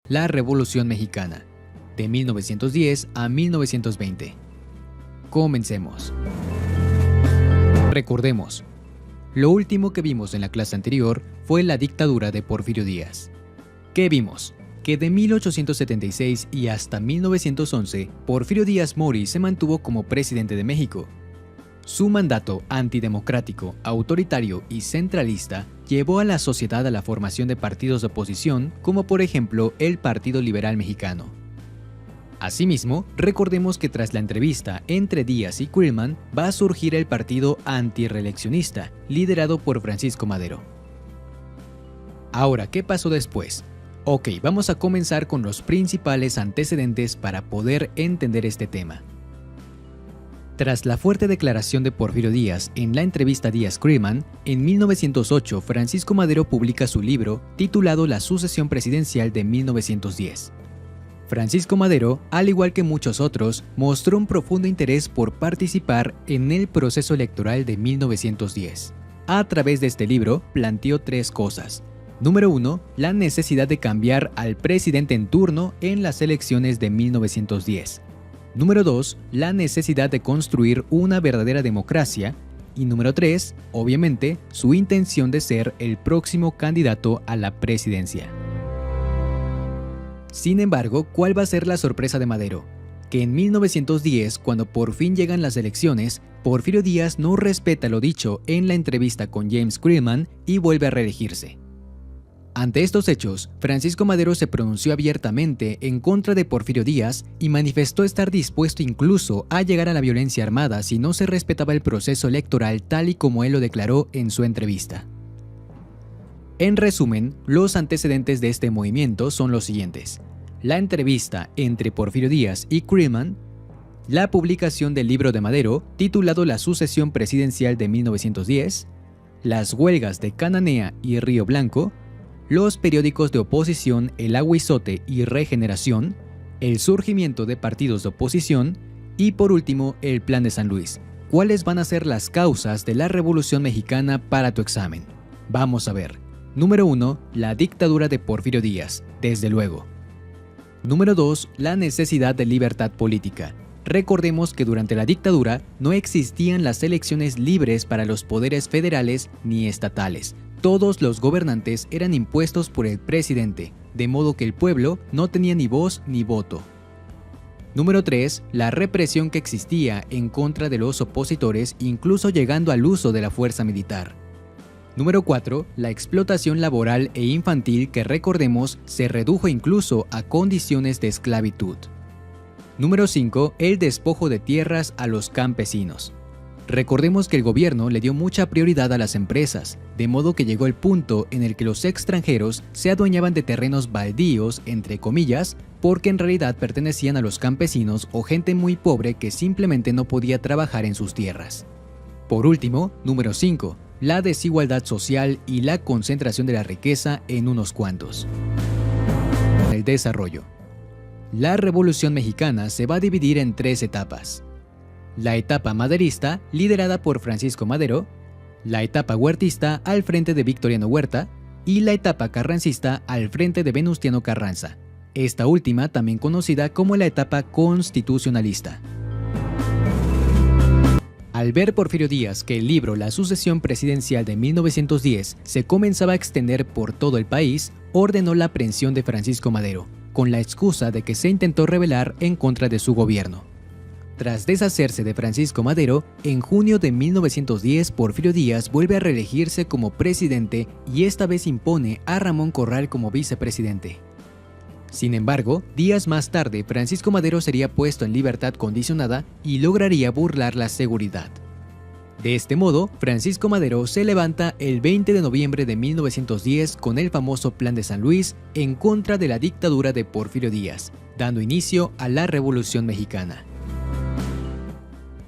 La Revolución Mexicana, de 1910 a 1920. Comencemos. Recordemos, lo último que vimos en la clase anterior fue la dictadura de Porfirio Díaz. ¿Qué vimos? Que de 1876 y hasta 1911, Porfirio Díaz Mori se mantuvo como presidente de México. Su mandato antidemocrático, autoritario y centralista llevó a la sociedad a la formación de partidos de oposición, como por ejemplo el Partido Liberal Mexicano. Asimismo, recordemos que tras la entrevista entre Díaz y Krillman va a surgir el partido antirreeleccionista, liderado por Francisco Madero. Ahora, ¿qué pasó después? Ok, vamos a comenzar con los principales antecedentes para poder entender este tema. Tras la fuerte declaración de Porfirio Díaz en la entrevista Díaz-Krillman, en 1908 Francisco Madero publica su libro titulado La sucesión presidencial de 1910. Francisco Madero, al igual que muchos otros, mostró un profundo interés por participar en el proceso electoral de 1910. A través de este libro planteó tres cosas. Número 1, la necesidad de cambiar al presidente en turno en las elecciones de 1910. Número 2, la necesidad de construir una verdadera democracia. Y número 3, obviamente, su intención de ser el próximo candidato a la presidencia. Sin embargo, ¿cuál va a ser la sorpresa de Madero? Que en 1910, cuando por fin llegan las elecciones, Porfirio Díaz no respeta lo dicho en la entrevista con James Krillman y vuelve a reelegirse. Ante estos hechos, Francisco Madero se pronunció abiertamente en contra de Porfirio Díaz y manifestó estar dispuesto incluso a llegar a la violencia armada si no se respetaba el proceso electoral tal y como él lo declaró en su entrevista. En resumen, los antecedentes de este movimiento son los siguientes: la entrevista entre Porfirio Díaz y Krillman, la publicación del libro de Madero titulado La sucesión presidencial de 1910, las huelgas de Cananea y Río Blanco, los periódicos de oposición El Aguizote y Regeneración, el surgimiento de partidos de oposición y por último el Plan de San Luis. ¿Cuáles van a ser las causas de la Revolución Mexicana para tu examen? Vamos a ver. Número 1, la dictadura de Porfirio Díaz, desde luego. Número 2, la necesidad de libertad política. Recordemos que durante la dictadura no existían las elecciones libres para los poderes federales ni estatales. Todos los gobernantes eran impuestos por el presidente, de modo que el pueblo no tenía ni voz ni voto. Número 3, la represión que existía en contra de los opositores, incluso llegando al uso de la fuerza militar. Número 4, la explotación laboral e infantil que, recordemos, se redujo incluso a condiciones de esclavitud. Número 5, el despojo de tierras a los campesinos. Recordemos que el gobierno le dio mucha prioridad a las empresas, de modo que llegó el punto en el que los extranjeros se adueñaban de terrenos baldíos, entre comillas, porque en realidad pertenecían a los campesinos o gente muy pobre que simplemente no podía trabajar en sus tierras. Por último, número 5, la desigualdad social y la concentración de la riqueza en unos cuantos. El desarrollo. La Revolución Mexicana se va a dividir en tres etapas. La etapa maderista, liderada por Francisco Madero, la etapa huertista al frente de Victoriano Huerta y la etapa carrancista al frente de Venustiano Carranza, esta última también conocida como la etapa constitucionalista. Al ver Porfirio Díaz que el libro La sucesión presidencial de 1910 se comenzaba a extender por todo el país, ordenó la aprehensión de Francisco Madero, con la excusa de que se intentó rebelar en contra de su gobierno. Tras deshacerse de Francisco Madero, en junio de 1910 Porfirio Díaz vuelve a reelegirse como presidente y esta vez impone a Ramón Corral como vicepresidente. Sin embargo, días más tarde Francisco Madero sería puesto en libertad condicionada y lograría burlar la seguridad. De este modo, Francisco Madero se levanta el 20 de noviembre de 1910 con el famoso Plan de San Luis en contra de la dictadura de Porfirio Díaz, dando inicio a la Revolución Mexicana.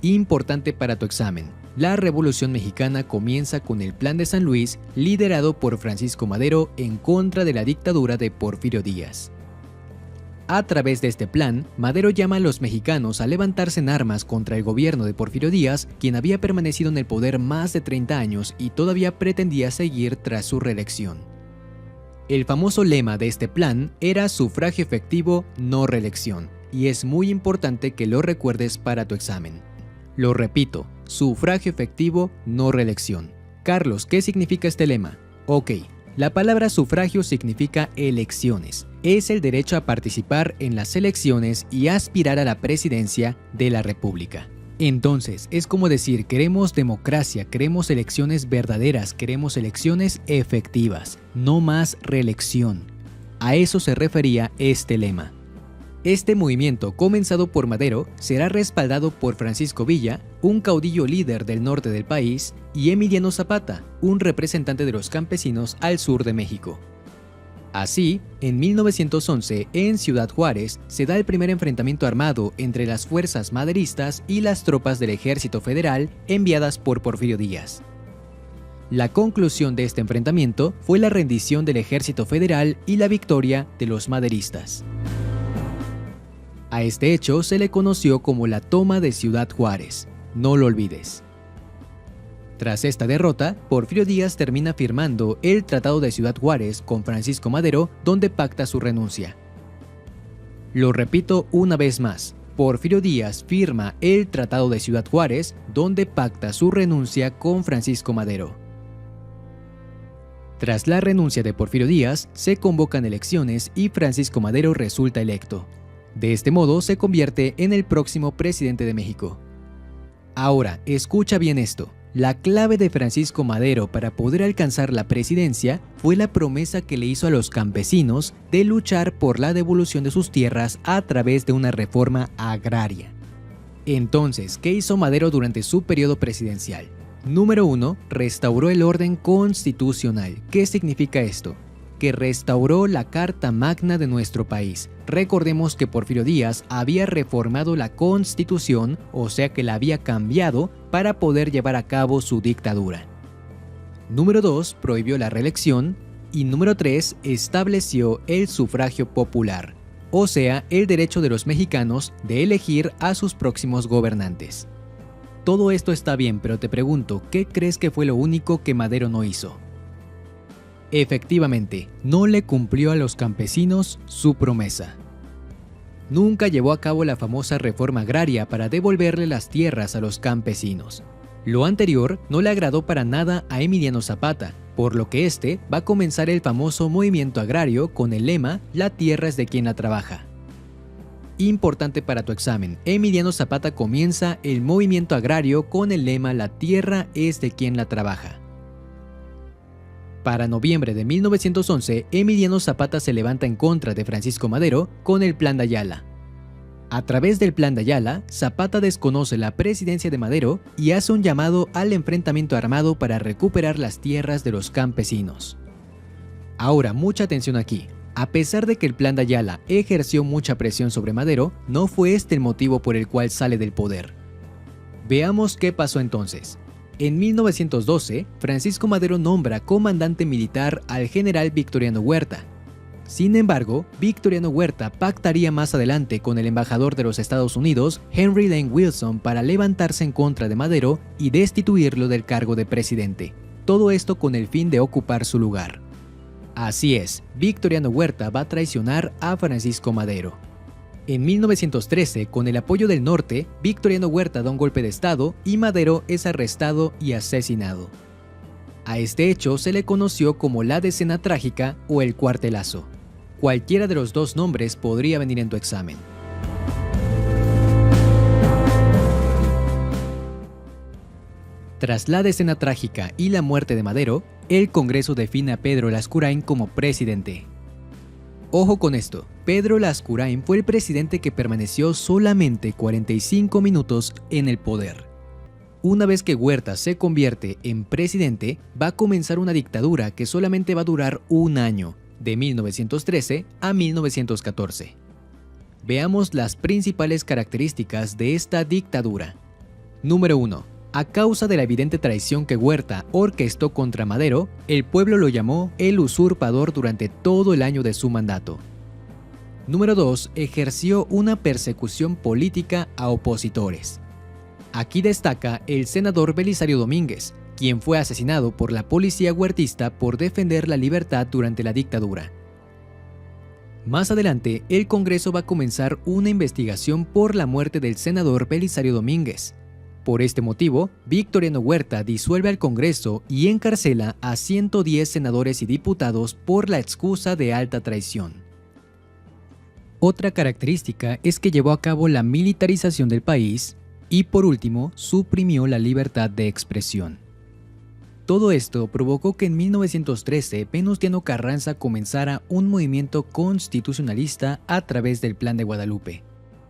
Importante para tu examen. La Revolución Mexicana comienza con el Plan de San Luis, liderado por Francisco Madero en contra de la dictadura de Porfirio Díaz. A través de este plan, Madero llama a los mexicanos a levantarse en armas contra el gobierno de Porfirio Díaz, quien había permanecido en el poder más de 30 años y todavía pretendía seguir tras su reelección. El famoso lema de este plan era sufragio efectivo, no reelección, y es muy importante que lo recuerdes para tu examen. Lo repito, sufragio efectivo, no reelección. Carlos, ¿qué significa este lema? Ok, la palabra sufragio significa elecciones. Es el derecho a participar en las elecciones y aspirar a la presidencia de la República. Entonces, es como decir, queremos democracia, queremos elecciones verdaderas, queremos elecciones efectivas, no más reelección. A eso se refería este lema. Este movimiento, comenzado por Madero, será respaldado por Francisco Villa, un caudillo líder del norte del país, y Emiliano Zapata, un representante de los campesinos al sur de México. Así, en 1911, en Ciudad Juárez, se da el primer enfrentamiento armado entre las fuerzas maderistas y las tropas del Ejército Federal enviadas por Porfirio Díaz. La conclusión de este enfrentamiento fue la rendición del Ejército Federal y la victoria de los maderistas. A este hecho se le conoció como la toma de Ciudad Juárez. No lo olvides. Tras esta derrota, Porfirio Díaz termina firmando el Tratado de Ciudad Juárez con Francisco Madero, donde pacta su renuncia. Lo repito una vez más, Porfirio Díaz firma el Tratado de Ciudad Juárez, donde pacta su renuncia con Francisco Madero. Tras la renuncia de Porfirio Díaz, se convocan elecciones y Francisco Madero resulta electo. De este modo se convierte en el próximo presidente de México. Ahora, escucha bien esto. La clave de Francisco Madero para poder alcanzar la presidencia fue la promesa que le hizo a los campesinos de luchar por la devolución de sus tierras a través de una reforma agraria. Entonces, ¿qué hizo Madero durante su periodo presidencial? Número 1. Restauró el orden constitucional. ¿Qué significa esto? Que restauró la Carta Magna de nuestro país. Recordemos que Porfirio Díaz había reformado la Constitución, o sea que la había cambiado para poder llevar a cabo su dictadura. Número 2. Prohibió la reelección. Y número 3. Estableció el sufragio popular, o sea, el derecho de los mexicanos de elegir a sus próximos gobernantes. Todo esto está bien, pero te pregunto, ¿qué crees que fue lo único que Madero no hizo? Efectivamente, no le cumplió a los campesinos su promesa. Nunca llevó a cabo la famosa reforma agraria para devolverle las tierras a los campesinos. Lo anterior no le agradó para nada a Emiliano Zapata, por lo que este va a comenzar el famoso movimiento agrario con el lema "La tierra es de quien la trabaja". Importante para tu examen, Emiliano Zapata comienza el movimiento agrario con el lema "La tierra es de quien la trabaja". Para noviembre de 1911, Emiliano Zapata se levanta en contra de Francisco Madero con el Plan de Ayala. A través del Plan de Ayala, Zapata desconoce la presidencia de Madero y hace un llamado al enfrentamiento armado para recuperar las tierras de los campesinos. Ahora, mucha atención aquí. A pesar de que el Plan de Ayala ejerció mucha presión sobre Madero, no fue este el motivo por el cual sale del poder. Veamos qué pasó entonces. En 1912, Francisco Madero nombra comandante militar al general Victoriano Huerta. Sin embargo, Victoriano Huerta pactaría más adelante con el embajador de los Estados Unidos, Henry Lane Wilson, para levantarse en contra de Madero y destituirlo del cargo de presidente. Todo esto con el fin de ocupar su lugar. Así es, Victoriano Huerta va a traicionar a Francisco Madero. En 1913, con el apoyo del norte, Victoriano Huerta da un golpe de estado y Madero es arrestado y asesinado. A este hecho se le conoció como la Decena Trágica o el Cuartelazo. Cualquiera de los dos nombres podría venir en tu examen. Tras la Decena Trágica y la muerte de Madero, el Congreso define a Pedro Lascurain como presidente. Ojo con esto, Pedro Lascurain fue el presidente que permaneció solamente 45 minutos en el poder. Una vez que Huerta se convierte en presidente, va a comenzar una dictadura que solamente va a durar un año, de 1913 a 1914. Veamos las principales características de esta dictadura. Número 1. A causa de la evidente traición que Huerta orquestó contra Madero, el pueblo lo llamó el usurpador durante todo el año de su mandato. Número 2. Ejerció una persecución política a opositores. Aquí destaca el senador Belisario Domínguez, quien fue asesinado por la policía huertista por defender la libertad durante la dictadura. Más adelante, el Congreso va a comenzar una investigación por la muerte del senador Belisario Domínguez. Por este motivo, Victoriano Huerta disuelve al Congreso y encarcela a 110 senadores y diputados por la excusa de alta traición. Otra característica es que llevó a cabo la militarización del país y, por último, suprimió la libertad de expresión. Todo esto provocó que en 1913 Venustiano Carranza comenzara un movimiento constitucionalista a través del Plan de Guadalupe.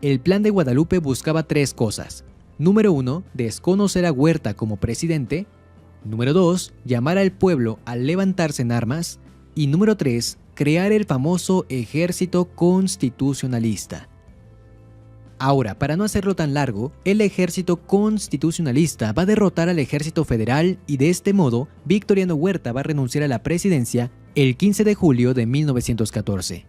El Plan de Guadalupe buscaba tres cosas. Número 1, desconocer a Huerta como presidente. Número 2, llamar al pueblo a levantarse en armas. Y número 3, crear el famoso Ejército Constitucionalista. Ahora, para no hacerlo tan largo, el Ejército Constitucionalista va a derrotar al Ejército Federal y de este modo, Victoriano Huerta va a renunciar a la presidencia el 15 de julio de 1914.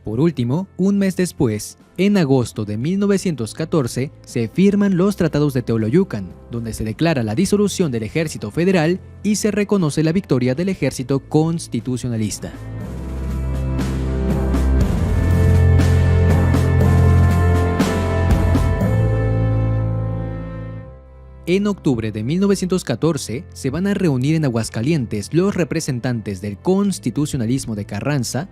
Por último, un mes después, en agosto de 1914, se firman los Tratados de Teoloyucan, donde se declara la disolución del Ejército Federal y se reconoce la victoria del Ejército Constitucionalista. En octubre de 1914 se van a reunir en Aguascalientes los representantes del constitucionalismo de Carranza,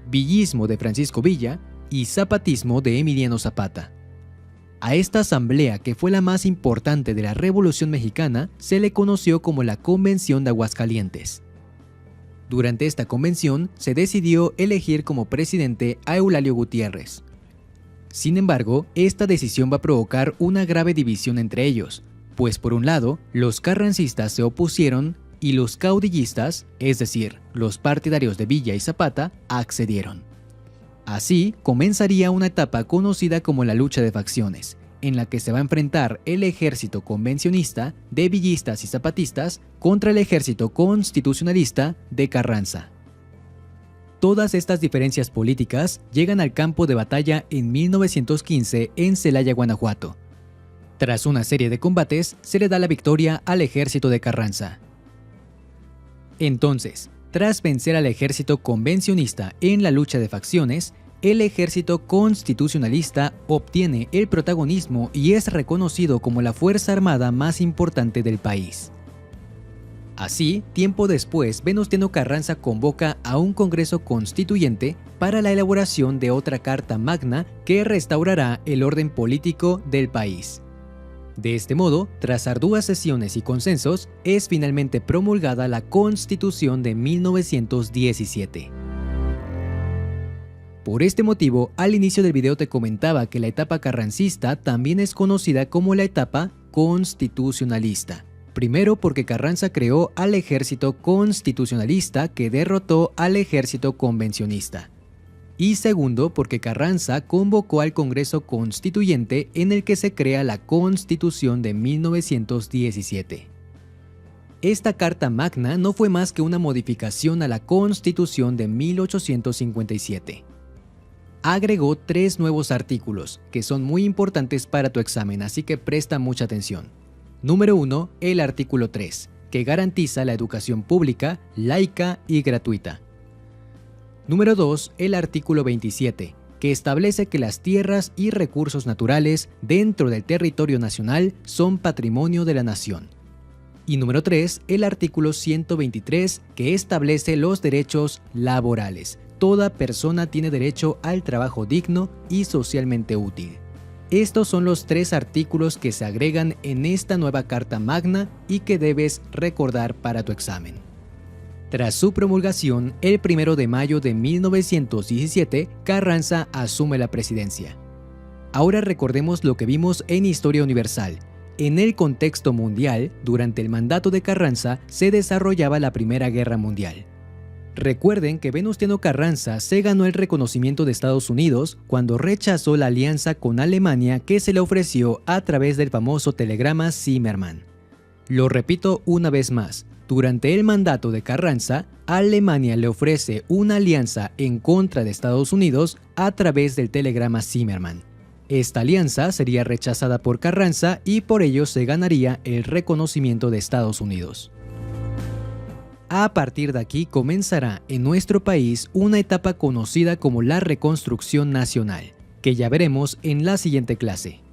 villismo de Francisco Villa y zapatismo de Emiliano Zapata. A esta asamblea, que fue la más importante de la Revolución Mexicana, se le conoció como la Convención de Aguascalientes. Durante esta convención se decidió elegir como presidente a Eulalio Gutiérrez. Sin embargo, esta decisión va a provocar una grave división entre ellos, pues por un lado, los carrancistas se opusieron y los caudillistas, es decir, los partidarios de Villa y Zapata, accedieron. Así, comenzaría una etapa conocida como la lucha de facciones, en la que se va a enfrentar el ejército convencionista de villistas y zapatistas contra el ejército constitucionalista de Carranza. Todas estas diferencias políticas llegan al campo de batalla en 1915 en Celaya, Guanajuato. Tras una serie de combates, se le da la victoria al ejército de Carranza. Entonces, tras vencer al ejército convencionista en la lucha de facciones, el ejército constitucionalista obtiene el protagonismo y es reconocido como la fuerza armada más importante del país. Así, tiempo después, Venustiano Carranza convoca a un Congreso Constituyente para la elaboración de otra Carta Magna que restaurará el orden político del país. De este modo, tras arduas sesiones y consensos, es finalmente promulgada la Constitución de 1917. Por este motivo, al inicio del video te comentaba que la etapa carrancista también es conocida como la etapa constitucionalista. Primero porque Carranza creó al ejército constitucionalista que derrotó al ejército convencionista. Y segundo, porque Carranza convocó al Congreso Constituyente en el que se crea la Constitución de 1917. Esta Carta Magna no fue más que una modificación a la Constitución de 1857. Agregó 3 nuevos artículos, que son muy importantes para tu examen, así que presta mucha atención. Número 1, el artículo 3, que garantiza la educación pública, laica y gratuita. Número 2, el artículo 27, que establece que las tierras y recursos naturales dentro del territorio nacional son patrimonio de la nación. Y número 3, el artículo 123, que establece los derechos laborales. Toda persona tiene derecho al trabajo digno y socialmente útil. Estos son los 3 artículos que se agregan en esta nueva Carta Magna y que debes recordar para tu examen. Tras su promulgación, el 1 de mayo de 1917, Carranza asume la presidencia. Ahora recordemos lo que vimos en Historia Universal. En el contexto mundial, durante el mandato de Carranza, se desarrollaba la Primera Guerra Mundial. Recuerden que Venustiano Carranza se ganó el reconocimiento de Estados Unidos cuando rechazó la alianza con Alemania que se le ofreció a través del famoso telegrama Zimmermann. Lo repito una vez más. Durante el mandato de Carranza, Alemania le ofrece una alianza en contra de Estados Unidos a través del telegrama Zimmermann. Esta alianza sería rechazada por Carranza y por ello se ganaría el reconocimiento de Estados Unidos. A partir de aquí comenzará en nuestro país una etapa conocida como la Reconstrucción Nacional, que ya veremos en la siguiente clase.